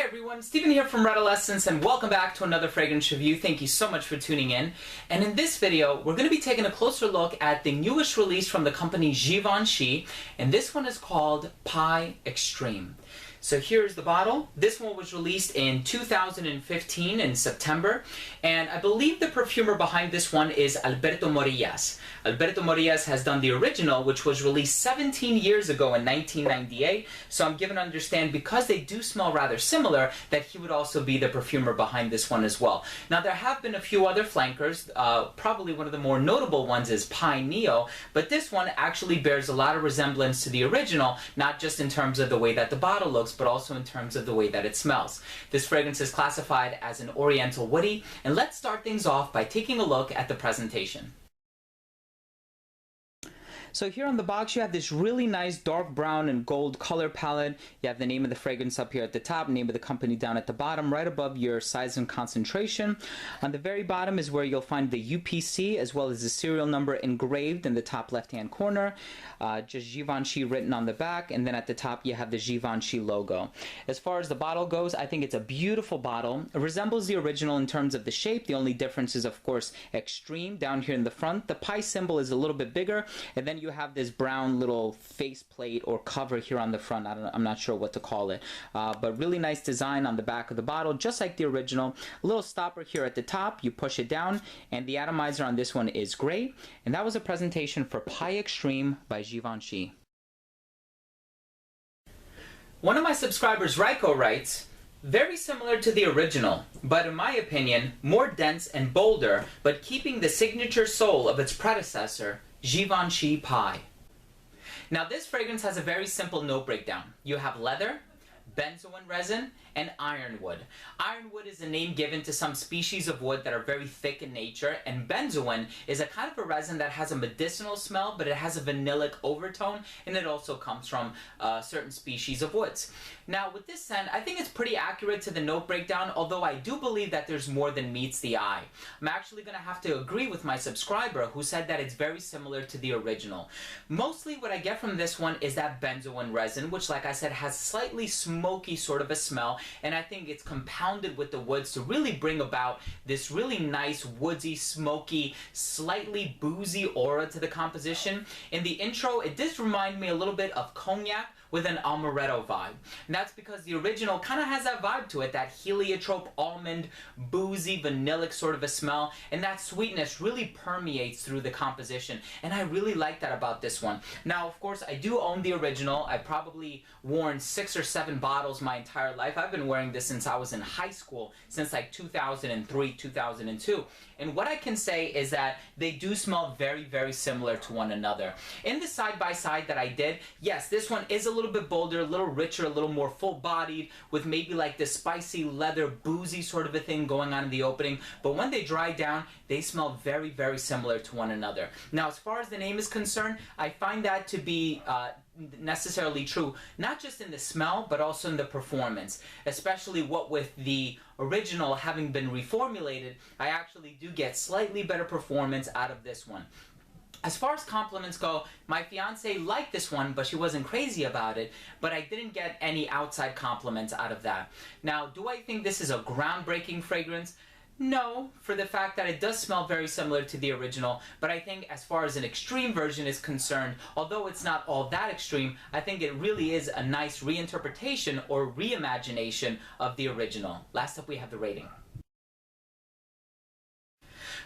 everyone, Steven here from Redolescence, and welcome back to another fragrance review. Thank you so much for tuning in. And in this video, we're going to be taking a closer look at the newest release from the company Givenchy, and this one is called Pie Extreme. So here's the bottle. This one was released in 2015 in September, and I believe the perfumer behind this one is Alberto Morillas. Alberto Morillas has done the original, which was released 17 years ago in 1998, so I'm given to understand, because they do smell rather similar, that he would also be the perfumer behind this one as well. Now, there have been a few other flankers. Probably one of the more notable ones is Pie Neo, but this one actually bears a lot of resemblance to the original, not just in terms of the way that the bottle looks, but also in terms of the way that it smells. This fragrance is classified as an Oriental Woody, and let's start things off by taking a look at the presentation. So here on the box, you have this really nice dark brown and gold color palette. You have the name of the fragrance up here at the top, name of the company down at the bottom, right above your size and concentration. On the very bottom is where you'll find the UPC as well as the serial number engraved in the top left-hand corner. Just Givenchy written on the back, and then at the top you have the Givenchy logo. As far as the bottle goes, I think it's a beautiful bottle. It resembles the original in terms of the shape. The only difference is, of course, extreme down here in the front. The pie symbol is a little bit bigger, and then you have this brown little face plate or cover here on the front. I'm not sure what to call it, but really nice design on the back of the bottle, just like the original. A little stopper here at the top, you push it down, and the atomizer on this one is gray. And that was a presentation for Pie Extreme by Givenchy. One of my subscribers, Raiko, writes, very similar to the original, but in my opinion, more dense and bolder, but keeping the signature soul of its predecessor, Givenchy Pie. Now, this fragrance has a very simple note breakdown. You have leather, benzoin resin, and ironwood. Ironwood is a name given to some species of wood that are very thick in nature, and benzoin is a kind of a resin that has a medicinal smell, but it has a vanillic overtone, and it also comes from certain species of woods. Now, with this scent, I think it's pretty accurate to the note breakdown, although I do believe that there's more than meets the eye. I'm actually going to have to agree with my subscriber who said that it's very similar to the original. Mostly what I get from this one is that benzoin resin, which, like I said, has slightly smoky sort of a smell, and I think it's compounded with the woods to really bring about this really nice woodsy, smoky, slightly boozy aura to the composition. In the intro, it does remind me a little bit of cognac with an amaretto vibe. And that's because the original kind of has that vibe to it, that heliotrope, almond, boozy, vanillic sort of a smell, and that sweetness really permeates through the composition, and I really like that about this one. Now, of course, I do own the original. I've probably worn 6 or 7 bottles my entire life. I've been wearing this since I was in high school, since like 2003, 2002. And what I can say is that they do smell very, very similar to one another. In the side-by-side that I did, yes, this one is a little bit bolder, a little richer, a little more full-bodied, with maybe like this spicy leather, boozy sort of a thing going on in the opening. But when they dry down, they smell very, very similar to one another. Now, as far as the name is concerned, I find that to be necessarily true, not just in the smell, but also in the performance. Especially what with the original having been reformulated, I actually do get slightly better performance out of this one. As far as compliments go, my fiance liked this one, but she wasn't crazy about it, but I didn't get any outside compliments out of that. Now, do I think this is a groundbreaking fragrance? No, for the fact that it does smell very similar to the original, but I think as far as an extreme version is concerned, although it's not all that extreme, I think it really is a nice reinterpretation or reimagination of the original. Last up, we have the rating.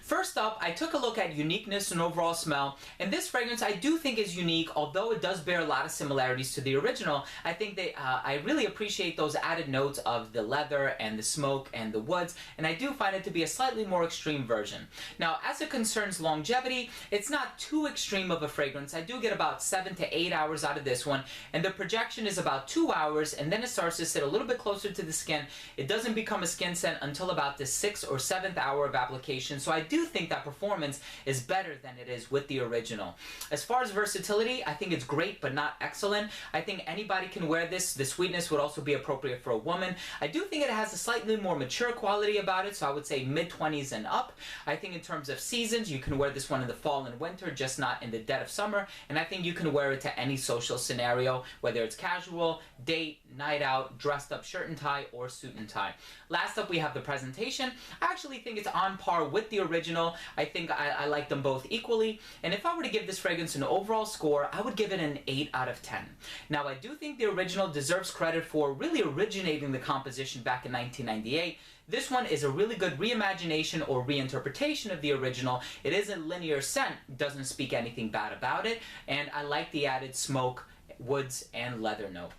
First up, I took a look at uniqueness and overall smell, and this fragrance I do think is unique, although it does bear a lot of similarities to the original. I think I really appreciate those added notes of the leather and the smoke and the woods, and I do find it to be a slightly more extreme version. Now, as it concerns longevity, it's not too extreme of a fragrance. I do get about 7 to 8 hours out of this one, and the projection is about 2 hours, and then it starts to sit a little bit closer to the skin. It doesn't become a skin scent until about the 6th or 7th hour of application, so I do do think that performance is better than it is with the original. As far as versatility, I think it's great but not excellent. I think anybody can wear this. The sweetness would also be appropriate for a woman. I do think it has a slightly more mature quality about it, so I would say mid-20s and up. I think in terms of seasons, you can wear this one in the fall and winter, just not in the dead of summer, and I think you can wear it to any social scenario, whether it's casual, date, night out, dressed up shirt and tie, or suit and tie. Last up, we have the presentation. I actually think it's on par with the original. I think I like them both equally, and if I were to give this fragrance an overall score, I would give it an 8 out of 10. Now, I do think the original deserves credit for really originating the composition back in 1998. This one is a really good reimagination or reinterpretation of the original. It is a linear scent, doesn't speak anything bad about it, and I like the added smoke, woods, and leather note.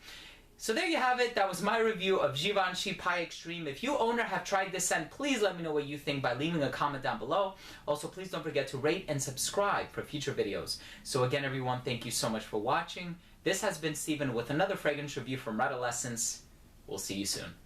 So there you have it. That was my review of Givenchy Pie Extreme. If you own or have tried this scent, please let me know what you think by leaving a comment down below. Also, please don't forget to rate and subscribe for future videos. So again, everyone, thank you so much for watching. This has been Steven with another fragrance review from Redolessence. We'll see you soon.